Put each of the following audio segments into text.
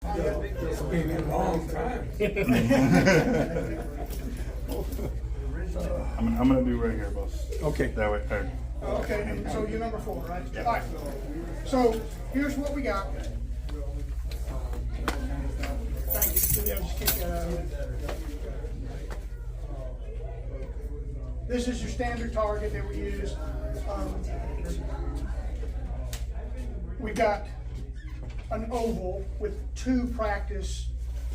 It's been a long time. I'm gonna do right here, boss. Okay. That way. Okay, so you're number 4, right? All right. So here's what we got. Thank you. Yeah, just keep that out of here. This is your standard target that we use. We got an oval with 2 practice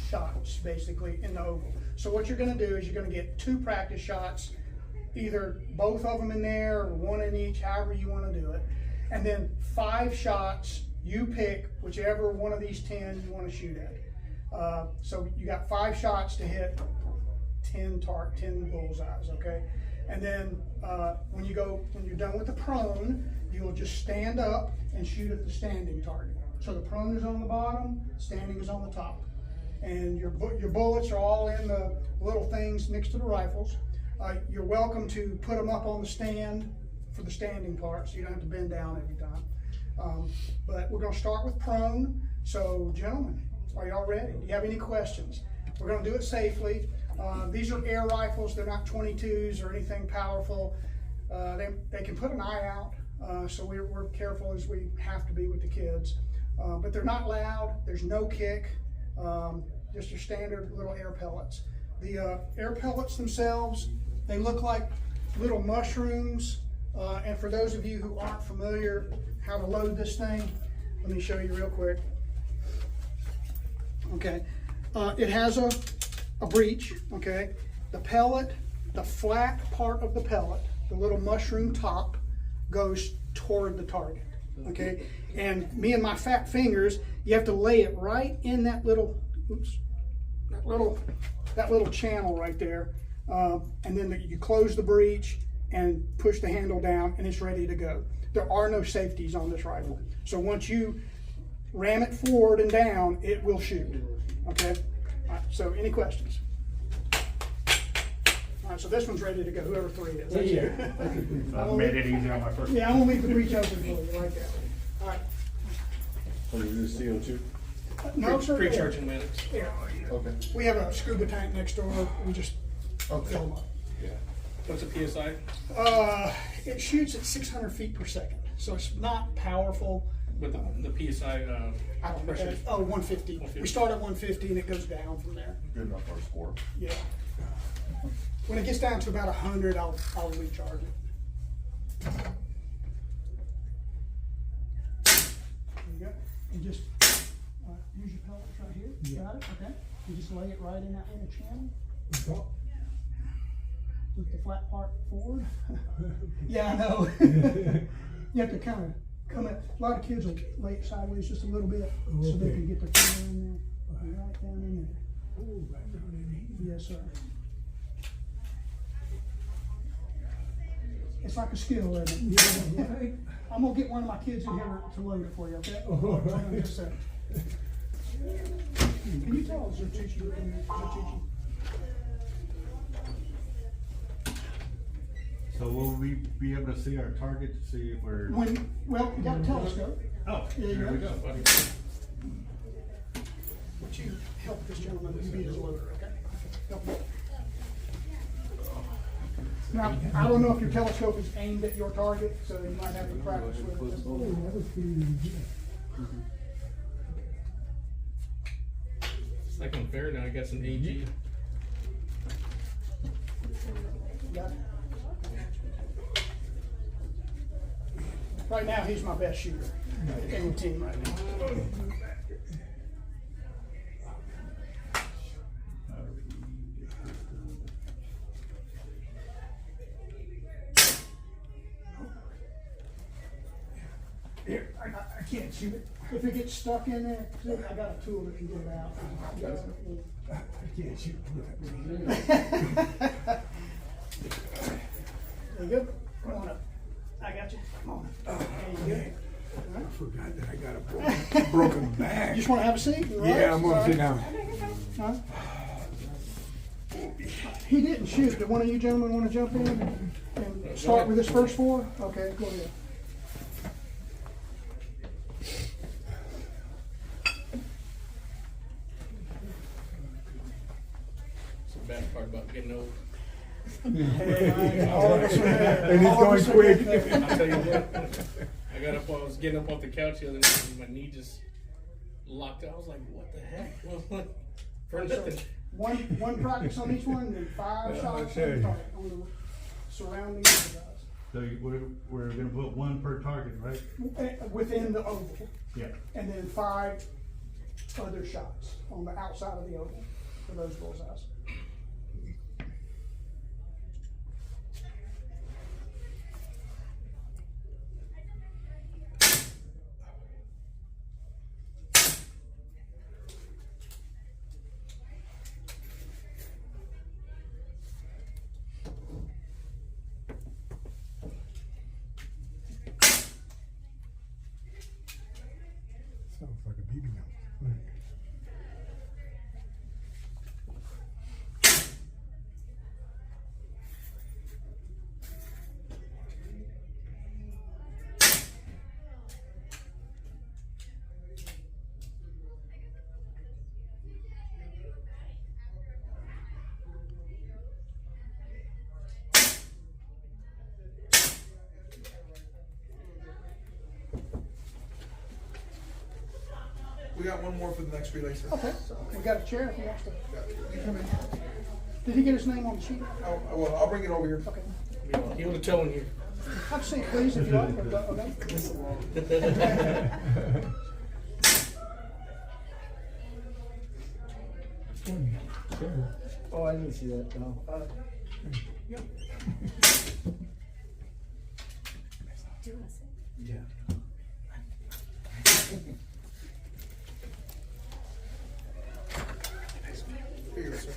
shots basically in the oval. So what you're going to do is you're going to get 2 practice shots, either both of them in there or 1 in each, however you want to do it. And then 5 shots, you pick whichever one of these 10 you want to shoot at. So you got 5 shots to hit 10 bullseyes, okay? And then when you're done with the prone, you'll just stand up and shoot at the standing target. So the prone is on the bottom, standing is on the top. And your bullets are all in the little things next to the rifles. You're welcome to put them up on the stand for the standing part, so you don't have to bend down every time. But we're gonna start with prone. So gentlemen, are y'all ready? Do you have any questions? We're gonna do it safely. These are air rifles, they're not 22s or anything powerful. They can put an eye out, so we're careful as we have to be with the kids. But they're not loud, there's no kick, just your standard little air pellets. The air pellets themselves, they look like little mushrooms. And for those of you who aren't familiar how to load this thing, let me show you real quick. Okay, it has a breech, okay? The pellet, the flat part of the pellet, the little mushroom top, goes toward the target, okay? And me and my fat fingers, you have to lay it right in that little, that little channel right there. And then you close the breech and push the handle down and it's ready to go. There are no safeties on this rifle. So once you ram it forward and down, it will shoot, okay? All right, so any questions? All right, so this one's ready to go, whoever 3 is. That's I made it easy on my first. Yeah, I'm gonna leave the breech open for you, like that. All right. What is this CO2? No, sir. Pre-charging minutes. Yeah. Okay. We have a scuba tank next door, we just fill them up. Yeah. What's a PSI? It shoots at 600 feet per second, so it's not powerful. With the PSI I don't know. pressure? 150. 150. We start at 150 and it goes down from there. Good enough for a score. Yeah. When it gets down to about 100, I'll recharge it. There you go. And just use your pellets right here. You got it? Okay. You just lay it right in that little channel. With the flat part forward. Yeah, I know. You have to kind of come at, a lot of kids will lay it sideways just a little bit so they can get their finger in there. Right down in there. Oh, right down in here. Yes, sir. It's like a skill, isn't it? Yeah, right. I'm gonna get one of my kids in here to load it for you, okay? Oh, all right. Hold on just a second. Can you tell us, Zertuche? So will we be able to see our target to see if we're? Well, you got a telescope. Oh, Yeah, you there we go. go. Buddy. Would you help this gentleman, you be his loader, okay? Help me. Now, I don't know if your telescope is aimed at your target, so you might have to practice with it. Oh, that was pretty easy. Second fair now, I guess an AG. Got it? Right now, he's my best shooter in the team right now. Here, I can't shoot it. If it gets stuck in there, see, I got a tool that can get it out. I can't shoot. There you go. Come on up. I got you. Come on. There you go. I forgot that I got a broken back. You just want to have a seat? You all right? Yeah, I'm gonna All sit right. down. Huh? He didn't shoot. Do one of you gentlemen want to jump in and start with his first 4? Okay, go ahead. bad part about getting old. Hey, all of us are there. And he's All of us going are quick. getting there. I'll tell you what, I was getting up off the couch the other night and my knee just locked out. I was like, what the heck? For nothing. One practice on each one, then 5 shots on the target, on the surrounding exercise. So we're gonna put one per target, right? Within the oval, Yeah. and then 5 other shots on the outside of the oval for those bullseyes. Sounds like a BB gun. We got one more for the next relay, sir. Okay, we got a chair if he wants to. You come in. Did he get his name on the sheet? Well, I'll bring it over here. Okay. He would have told you. I'd say please if you like, okay? Oh, I didn't see that, no. Yeah. Here you go, sir.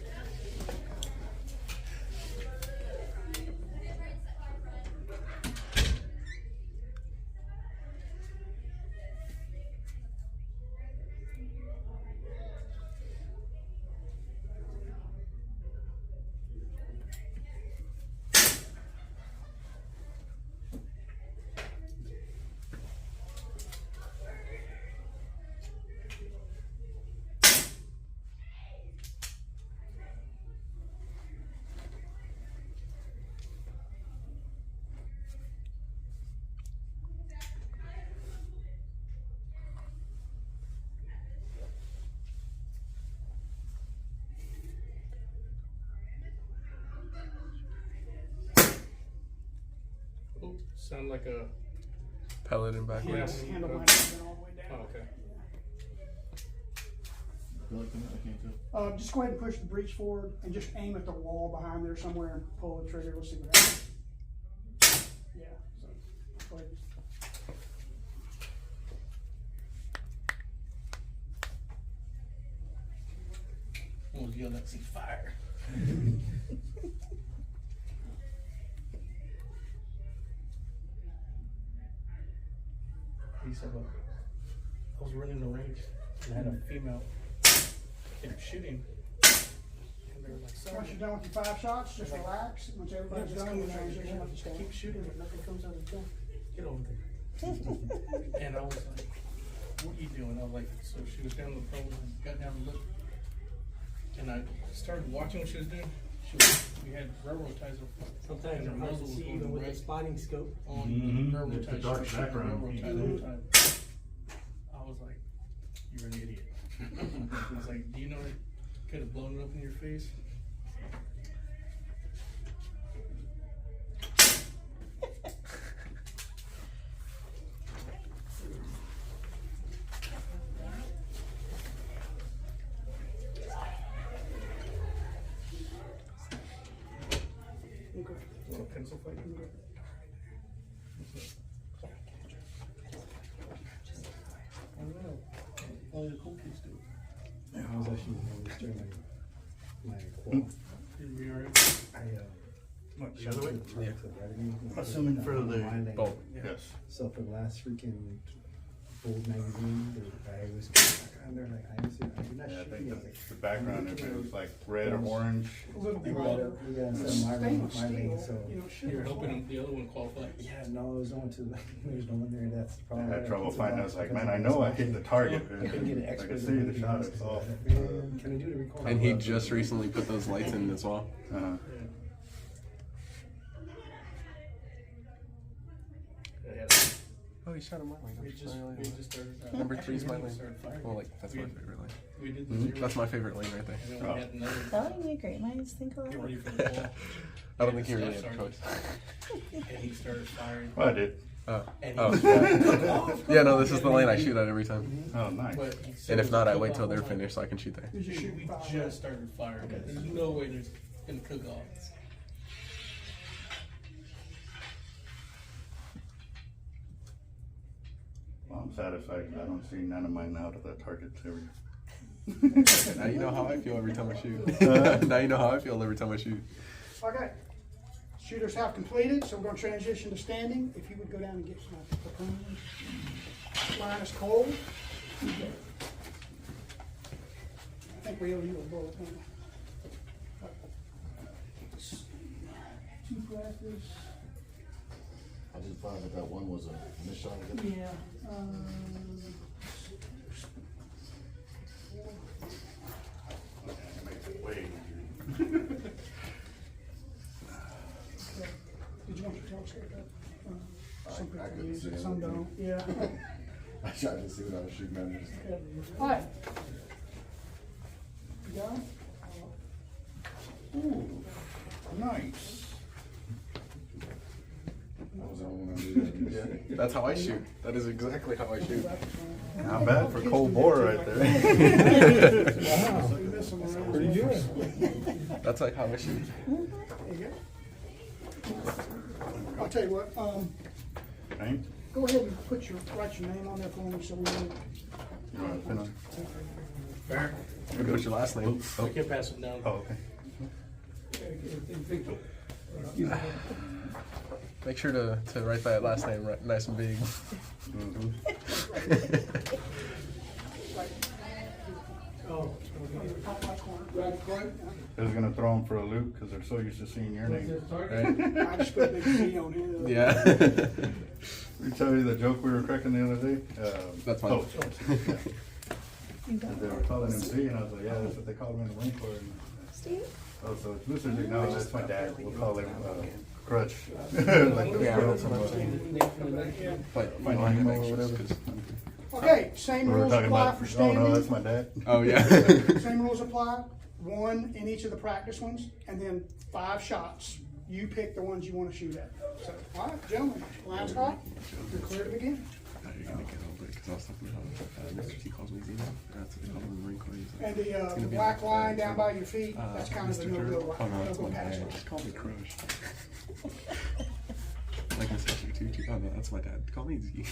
Oh, sound like a. Pellet and backwards. Handle might have been all the way Oh, down. okay. Just go ahead and push the breech forward and just aim at the wall behind there somewhere and pull the trigger. Let's see what happens. Yeah, so go ahead. Oh, yo, let's see fire. He said, I was running the range and I had a female kept shooting. And they were like, sorry. Once you're done with your 5 shots, just relax. Once everybody's done, you Just keep shooting, but nothing comes out of the gun. Get over there. And I was like, what are you doing? I was like, so she was down the phone and got down and looked. And I started watching what she was doing. We had railroad ties. Sometimes and her it's hard muzzle to was see going even with a right spotting scope. on Mhm. railroad It's a ties. dark She was shooting background. railroad ties all the time. I was like, you're an idiot. I was like, do you know it could have blown it up in your face? Want a pencil fight? I don't know. Only the cool kids do it. I was actually during my qual. You'd be alright. I The other way? Assuming for the bolt. Yes. So for the last freaking Bold magazine, I was and they're like, I did not shoot think the background, if it was like red or orange. A little We brighter. got It's some stainless my lane, steel, so. you know, should You're be hoping fine. the other one qualifies. Yeah, no, there's no one to, there's no one there, that's the I problem. had trouble It's a finding, I lot was like, because man, I of know I this. hit the target. I couldn't get an I expert. could see the shot, it's off. Can we do the record? And he just recently put those lights in as well. Uh-huh. Oh, he shot a my lane. We just started. Number 3 is my lane. Started firing. Well, like, that's my favorite lane. We did the zero. That's my favorite lane right there. And then we had another. That would be great. Minds think Get ready alike. for the ball. I don't think he really had a Staff choice. sergeant. And he started firing. Well, I did. Oh. And Oh. he yeah. Yeah, no, this is the lane I shoot at every time. Oh, nice. But he said And it if was not, a I wait cook-off. till they're I'm like, finished so I can shoot there. Did you shoot We five? just started firing. There's no way there's gonna cook off. Well, I'm satisfied, 'cause I don't see none of mine out of the target area. Now you know how I feel every time I shoot. Now you know how I feel every time I shoot. Okay. Shooters have completed, so we're gonna transition to standing. If you would go down and get my proponent. Line is cold. I think we owe you a bullet. Don't we? Two practice. I just found that one was a miss shot again. Yeah. Did you want your telescope up? Some I people couldn't use see it, some anything. don't. Yeah. I tried to see what I was shooting at. Okay. All right. You got it? Ooh, nice. I was the only one who did that. Yeah, that's how I shoot. That is exactly how I shoot. Not bad for cold bore right there. Pretty good. That's like how I shoot. There you go. I'll tell you what, Right? go ahead and write your name on there for me so we know. You want to pin on? Fair. What's your last name? I can pass it down. Oh, okay. Make sure to write that last name right, nice and big. I was gonna throw them for a loop because they're so used to seeing your name. Right? I just put big C on here. Yeah. We tell you the joke we were cracking the other day? That's fine. Oh, they were calling him Z, and I was like, yeah, that's what they call him in the Marine Corps. And, Steve? oh, so it's Lucifer. No, that's my dad. We'll call him Crutch. Like the Yeah, girl that's from, But Find Nemo or whatever. Okay, same We were rules talking apply about, for oh standing. no, that's my dad. Oh yeah. Same rules apply, 1 in each of the practice ones, and then 5 shots. You pick the ones you want to shoot at. So, all right, gentlemen, line's hot, you're clear to begin. Now you're gonna get over it because I was talking about Mr. T calls me Zeno. That's what they call him in the Marine Corps. He's like, And it's gonna the be black like, line down by your feet, that's kind of the Mr. no-go Drew. Oh no, that's no-go my pass dad. line. Just call me Crush. Like Mr. Zertuche. Oh no, that's my dad. Call me Z.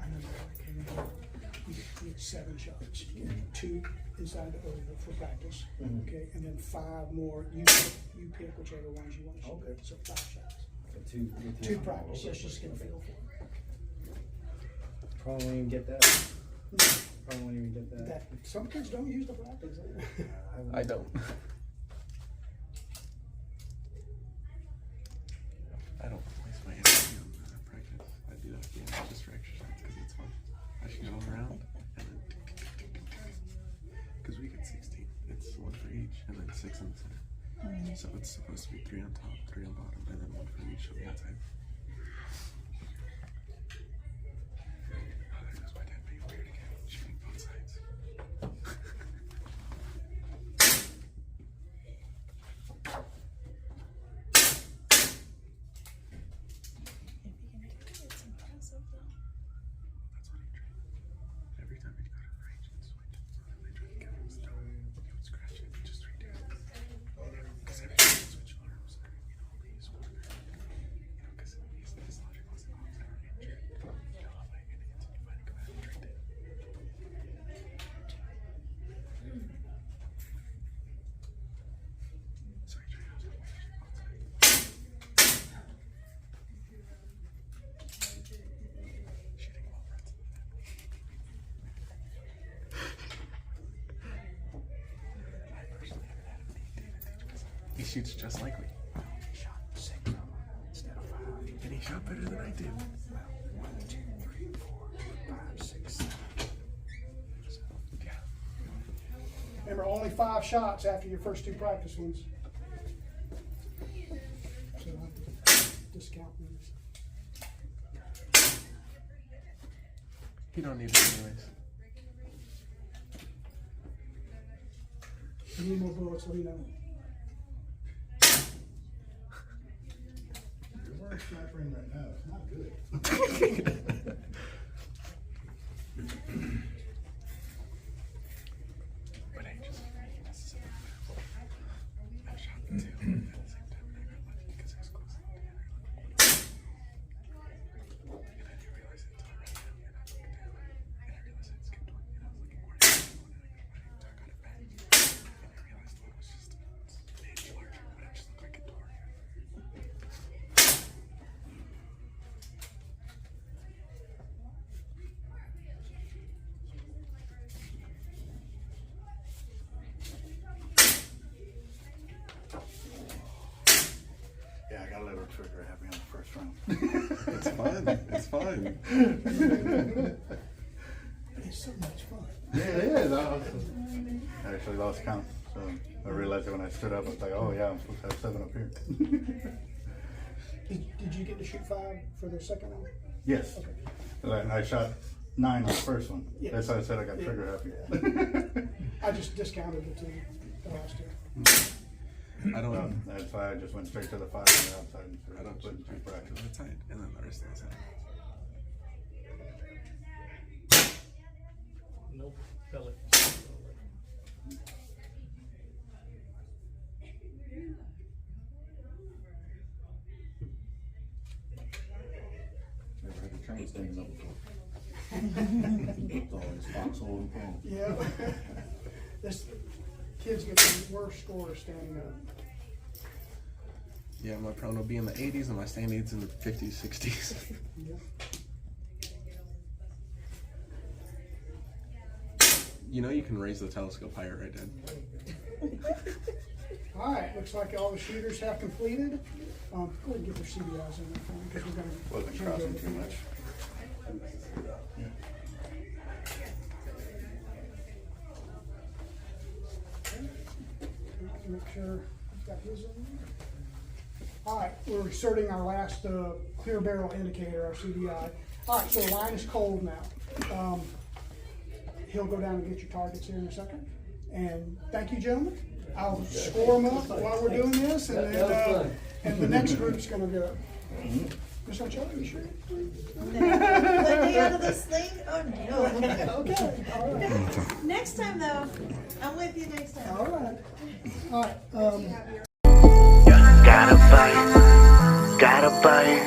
I know that, okay, you get 7 shots. You get 2 inside the oval for practice, okay, and then 5 more. You pick whichever ones you want to shoot. Okay. So 5 shots. Two 2 practice. Let's just get a feel for it. Probably won't even get that. Probably won't even get that. That some kids don't use the practice. I don't. I don't waste my energy on practice. I do that at the end just for exercise because it's fun. I should go around and then because we get 16. It's 1 for each and then 6 in the center. So it's supposed to be 3 on top, 3 on bottom, and then 1 for each on the outside. Oh, there goes my dad being weird again, shooting both sides. It's impressive though. That's what he trained. Every time he'd go to the range and switch, so then they try to get him stuck. He would scratch it and just redo it. Because every time he'd switch arms, or, all these one, because shoots just like me. He shot 6 of them instead of 5. And he shot better than I did. 1, 2, 3, 4, 5, 6, 7. So, yeah. Remember, only 5 shots after your first 2 practice ones. So discount these. You don't need it anyways. If you need more bullets, let me know. You're wearing snipering right now, it's not good. But I just messes up the map. I shot the 2 at the same time and I got lucky because I was close to the other. And I didn't realize it until I ran down and I looked down and I realized I skipped one and I was looking more at the one and I got it, so I got it back. And I realized one was just an inch larger, but it just looked like a door. Yeah, I got a little trigger happy on the first round. It's fun. It's fun. It's so much fun. Yeah, it is. I actually lost count, so I realized that when I stood up, I was like, oh yeah, I'm supposed to have 7 up here. Did you get to shoot 5 for the second one? Yes. Okay. I shot 9 on the first one. Yeah. That's why I said I got trigger happy. I just discounted the 2, the last 2. I don't. That's why I just went straight to the 5 on the outside instead I of don't putting 2 practice. the tight, and then the rest of the side. Nope, pellet. Never had a train standing up before. It's always foxhole and phone. Yeah. This kids get the worst scores standing up. Yeah, my prone will be in the 80s and my standings in the 50s, 60s. Yeah. You know you can raise the telescope higher, right, Dad? All right, looks like all the shooters have completed. Go ahead and get their CBIs in there for them, because we're gonna Wasn't change crossing over. too much. Make sure he's got his in there. All right, we're inserting our last clear barrel indicator, our CBI. All right, so the line is cold now. He'll go down and get your targets here in a second. And thank you, gentlemen. I'll score them up while we're doing this, and then and the next group's gonna do it. Miss Archella, you sure? Let me out of this thing? Oh, no. Okay, all right. Next time, though. I'm with you next time. All right. All right. Gotta bite.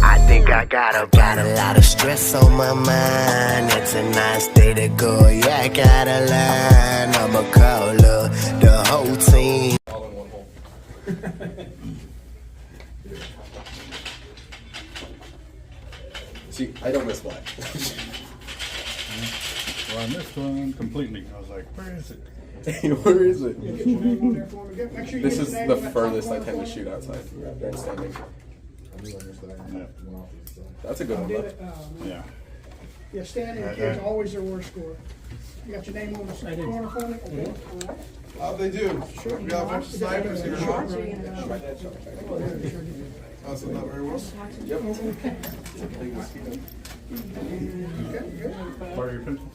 I think I got a lot of stress on my mind. It's a nice day to go. Yeah, I gotta line. I'ma call up the whole team. All in one hole. See, I don't miss black. Well, I missed one completely. I was like, where is it? Where is it? Get your name on there for me. Make sure you This get is your name the on that furthest top I tend corner to shoot outside during standing. I understand that one off the side. That's a good one, Did though. it? Oh, man. Yeah. Yeah, standing kids always their worst score. You got your name on the corner for me? Okay. All right. How'd they do? We got a bunch of snipers here. Also not very well. Yep. Part of your pencil?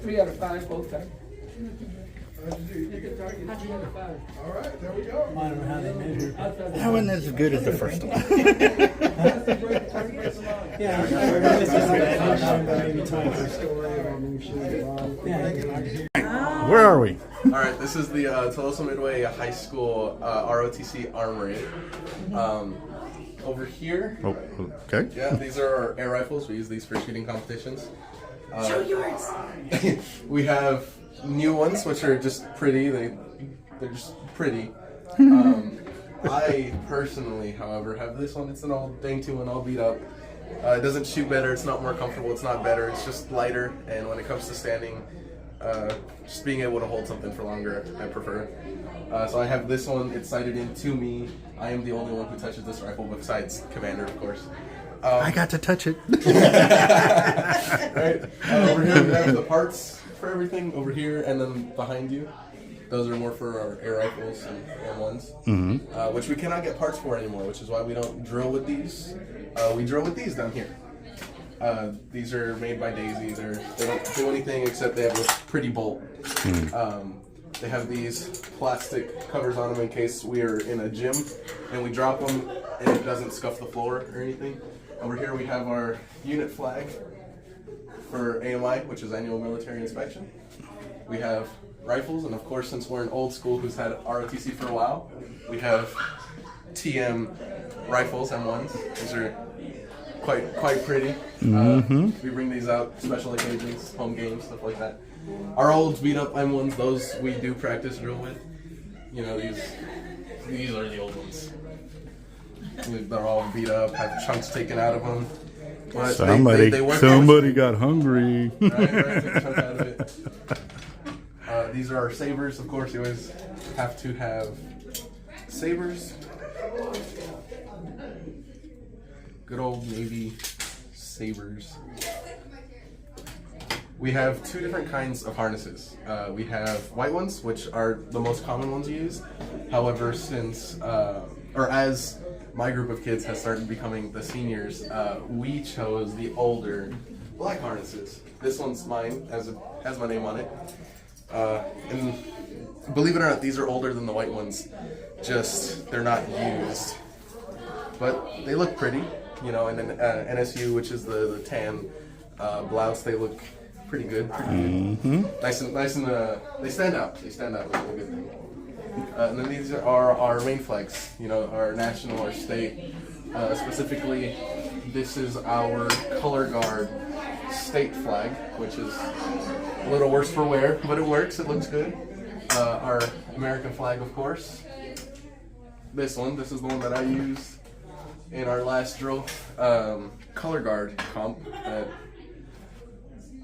3 out of 5 both times. How'd you do? All right, there we go. I don't know how they measure. That wasn't as good as the first one. Yeah, Where are we? All right, this is the Tolosa Midway High School ROTC Armory. Over here, Oh, okay. yeah, these are our air rifles. We use these for shooting competitions. Show yours. We have new ones, which are just pretty. They're just pretty. I personally, however, have this one. It's an old dainty one, all beat up. It doesn't shoot better. It's not more comfortable. It's not better. It's just lighter. And when it comes to standing, Just being able to hold something for longer, I prefer. So I have this one. It's sighted in to me. I am the only one who touches this rifle besides Commander, of course. I got to touch it. Right. Over here we have the parts for everything. Over here and then behind you. Those are more for our air rifles and M1s, which we cannot get parts for anymore, which is why we don't drill with these. We drill with these down here. These are made by Daisy. They don't do anything except they have a pretty bolt. They have these plastic covers on them in case we are in a gym and we drop them and it doesn't scuff the floor or anything. Over here we have our unit flag for AMI, which is Annual Military Inspection. We have rifles, and of course, since we're an old school who's had ROTC for a while, we have TM rifles, M1s. These are quite pretty. We bring these out special occasions, home games, stuff like that. Our old beat up M1s, those we do practice drill with. You know, these are the old ones. They're all beat up, have chunks taken out of them. But they work. Somebody got hungry. Right, took a chunk out of it. These are our sabers, of course. You always have to have sabers. Good old Navy sabers. We have two different kinds of harnesses. We have white ones, which are the most common ones used. However, as my group of kids has started becoming the seniors, we chose the older black harnesses. This one's mine, has my name on it. And believe it or not, these are older than the white ones. Just, they're not used. But they look pretty, you know, and then NSU, which is the tan blouse, they look pretty good. Nice and they stand out. They stand out, which is a good thing. And then these are our main flags, you know, our national, our state. Specifically, this is our color guard state flag, which is a little worse for wear, but it works, it looks good. Our American flag, of course. This is the one that I used in our last drill. Color guard comp.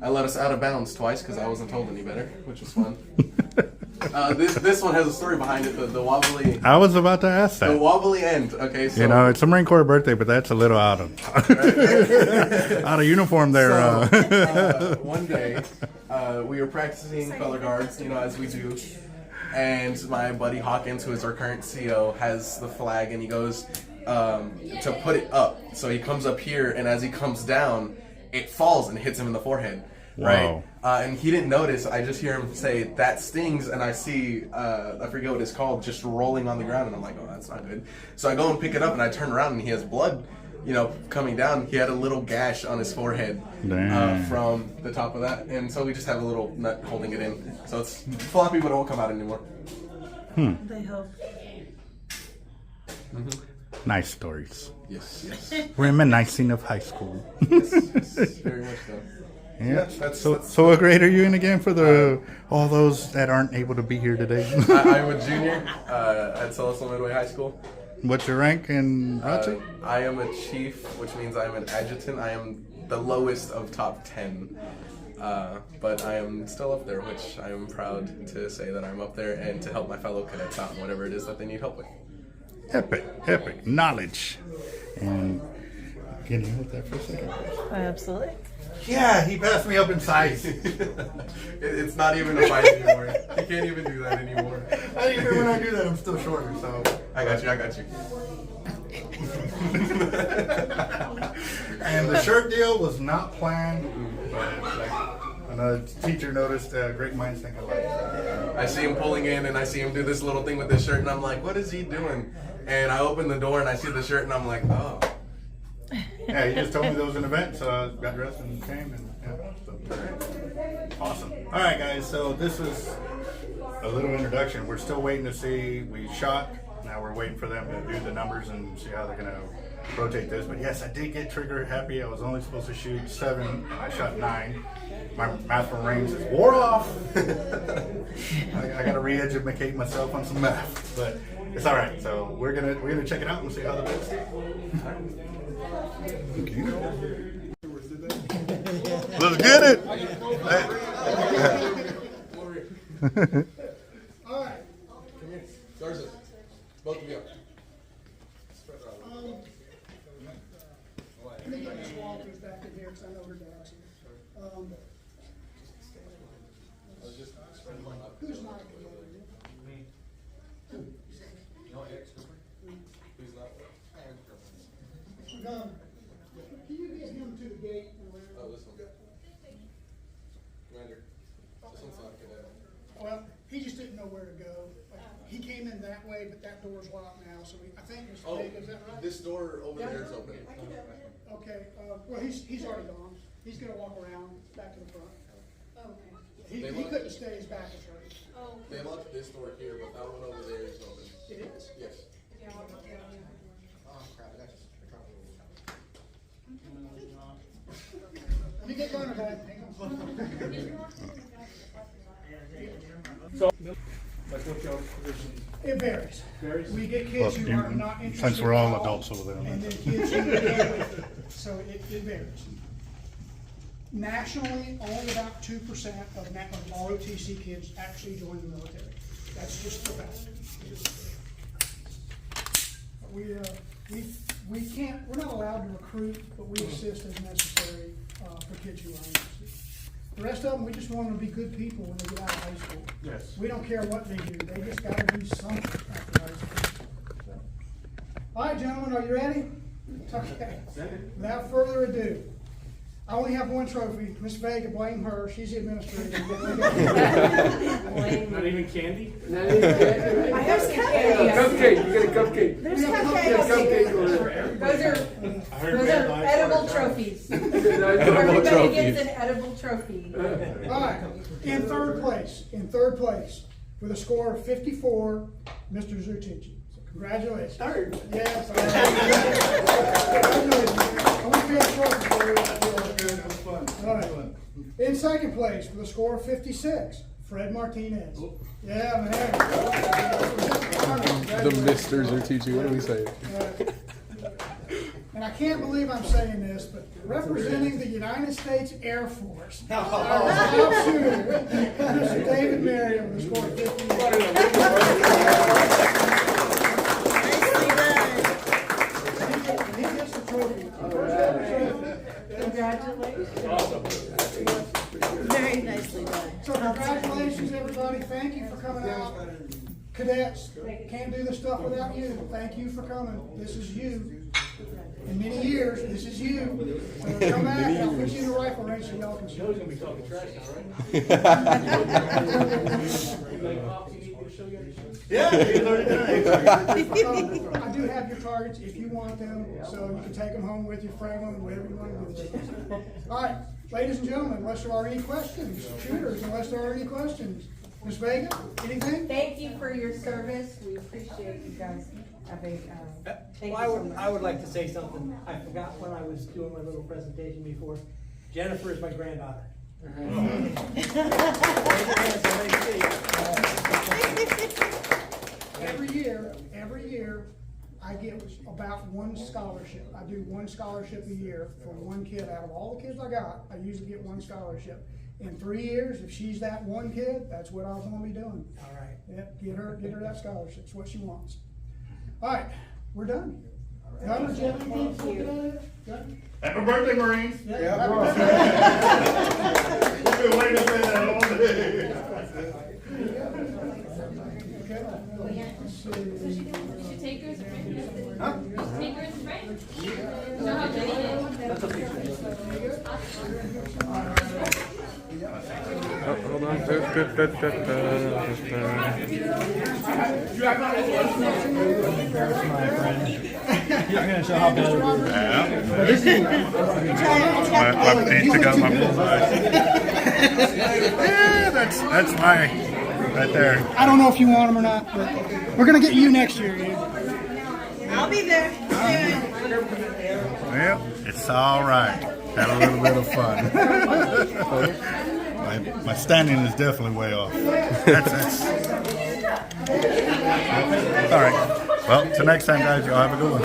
I let us out of bounds twice because I wasn't told any better, which was fun. This one has a story behind it. The wobbly. I was about to ask that. The wobbly end. Okay, so you know it's a Marine Corps birthday, but that's a little out of out of uniform there. So, one day we were practicing color guards, you know, as we do, and my buddy Hawkins, who is our current CO, has the flag, and he goes to put it up. So he comes up here, and as he comes down, it falls and hits him in the forehead. Wow. Right? And he didn't notice. I just hear him say, "That stings," and I see, I forget what it's called, just rolling on the ground, and I'm like, oh, that's not good. So I go and pick it up, and I turn around, and he has blood, you know, coming down. He had a little gash on his forehead from the top of that, and so we just have a little nut holding it in. So it's floppy, but it won't come out anymore. They hope. Nice stories. Yes. Reminiscing of high school. Yes, very much so. Yeah. So what grade are you in again for all those that aren't able to be here today? I'm a junior at Celestial Midway High School. What's your rank in ROTC? I am a chief, which means I am an adjutant. I am the lowest of top 10. But I am still up there, which I am proud to say that I'm up there and to help my fellow cadets out in whatever it is that they need help with. Epic knowledge. And can you hold that for a second? Absolutely. Yeah, he passed me up in size. It's not even a fight anymore. You can't even do that anymore. Even when I do that, I'm still shorter. So I got you. And the shirt deal was not planned. But another teacher noticed great minds think alike. I see him pulling in, and I see him do this little thing with this shirt, and I'm like, what is he doing? And I open the door, and I see the shirt, and I'm like, oh. Yeah, he just told me there was an event, so I got dressed and came, and so. Awesome. All right, guys, so this was a little introduction. We're still waiting to see. We shot. Now we're waiting for them to do the numbers and see how they're going to rotate this. But yes, I did get trigger happy. I was only supposed to shoot 7, and I shot 9. My math from range is wore off. I got to re-educate myself on some math, but it's all right. So we're gonna check it out and see how the bits do. Let's get it. All right. Come here. Garza. Both of you. Spread it out. Let me get Miss Walters back in here because I know her dad's here. I was just spreading them out. Who's not? Who's not? Can you get him to the gate? Oh, this one. Commander. This one's not cadet. Well, he just didn't know where to go. He came in that way, but that door's locked now, so I think it's big, is that right? This door over there is open. Okay, well, he's already gone. He's gonna walk around back to the front. He couldn't stay, his back is hurt. They locked this door here, but that one over there is open. It is? Yes. Let me get going, guys. Hang on. Like what's your position? It varies. Varies? We get kids who are not interested. Since we're all at adults over there. And then kids who are, so it varies. Nationally, only about 2% of ROTC kids actually join the military. That's just the fact. We can't, we're not allowed to recruit, but we assist as necessary for kids who are interested. The rest of them, we just want them to be good people when they get out of high school. Yes. We don't care what they do, they just gotta do something after high school. So. All right, gentlemen, are you ready? Okay. Without further ado, I only have one trophy. Miss Vega, blame her. She's the administrator. Not even candy? I have some cupcakes. Cupcake, you get a cupcake. There's Yeah, cupcakes. cupcake or Those are edible trophies. edible Everybody trophy. gets an edible trophy. All right, in third place, with a score of 54, Mr. Zertuche. So congratulations. Yes. Congratulations. I want to be a trophy for you. That was fun. All right. In second place, with a score of 56, Fred Martinez. Yeah, man. The Mr. Zertuche, what do we say? And I can't believe I'm saying this, but representing the United States Air Force, our top shooter, Mr. David Merriam, with a score of 50. He gets the trophy. Congratulations. Awesome. Very nicely done. So congratulations, everybody. Thank you for coming out. Cadets, can't do this stuff without you. Thank you for coming. This is you. In many years, this is you. So come back, I'll put you in the rifle range so y'all can show. Joe's gonna be talking trash now, right? Yeah, he's already done it. I do have your targets if you want them, so you can take them home with you, frame them, whatever you want to do. All right, ladies and gentlemen, unless there are any questions, shooters, unless there are any questions. Ms. Vega, anything? Thank you for your service. We appreciate you guys having, thank you Well, so much. I would like to say something. I forgot when I was doing my little presentation before. Jennifer is my granddaughter. Every year, I get about one scholarship. I do one scholarship a year for one kid. Out of all the kids I got, I usually get one scholarship. In 3 years, if she's that one kid, that's what I was gonna be doing. All right. Yep, get her that scholarship. It's what she wants. All right, we're done. Done with you? Thank you. Done? Happy birthday, Marines. Yeah. We've been waiting to say that all day. Okay. Let's see. Take her as a friend. Huh? Take her as a friend. Know how good he Oh, hold on. I'm gonna show how bad it is. My pizza got my bullseye. Yeah, that's my right there. I don't know if you want them or not, but we're gonna get you next year. I'll be there. Well, it's all right. Had a little bit of fun. my standing is definitely way off. That's all right. Well, till next time, guys. Y'all have a good one.